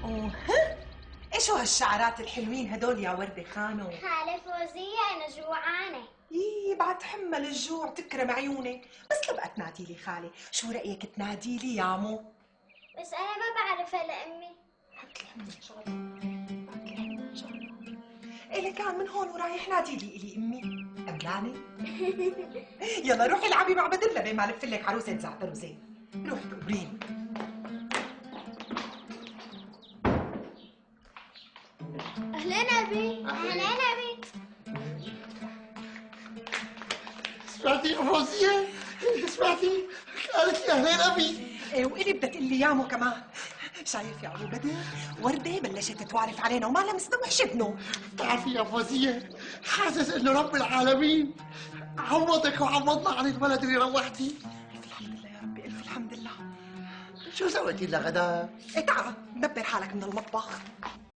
ها؟ ايش هالشعرات الحلوين هدول يا وردة خانو؟ خالة فوزية أنا جوعانة. بعد حمل الجوع تكرم عيوني، بس لو بقى تنادي لي خالي، شو رأيك تنادي لي يامو؟ بس أنا ما بعرفها لأمي. هات الحمل إن شاء الله، هات الحمل إن شاء الله. إيه كان من هون ورايح نادي لي إلي أمي، قبلاني؟ يلا روحي العبي مع بدلة بين ما لف لك عروسة زعتر وزين، روحي تقبرين. أهلين أبي. أهلين أبي. سمعتي يا فوزية؟ سمعتي؟ قالت لي أهلين أبي. إيه وإلي بدها تقول لي يامو كمان. شايف يا أبو بدر؟ وردة بلشت تتوارف علينا وما لمسنا وحشبنا. بتعرفي يا فوزية، حاسس إنه رب العالمين عوضك وعوضنا عن الولد اللي روحتي. ألف الحمد لله يا ربي، ألف الحمد لله. شو سويتي لغدا؟ إيه تعال دبر حالك من المطبخ.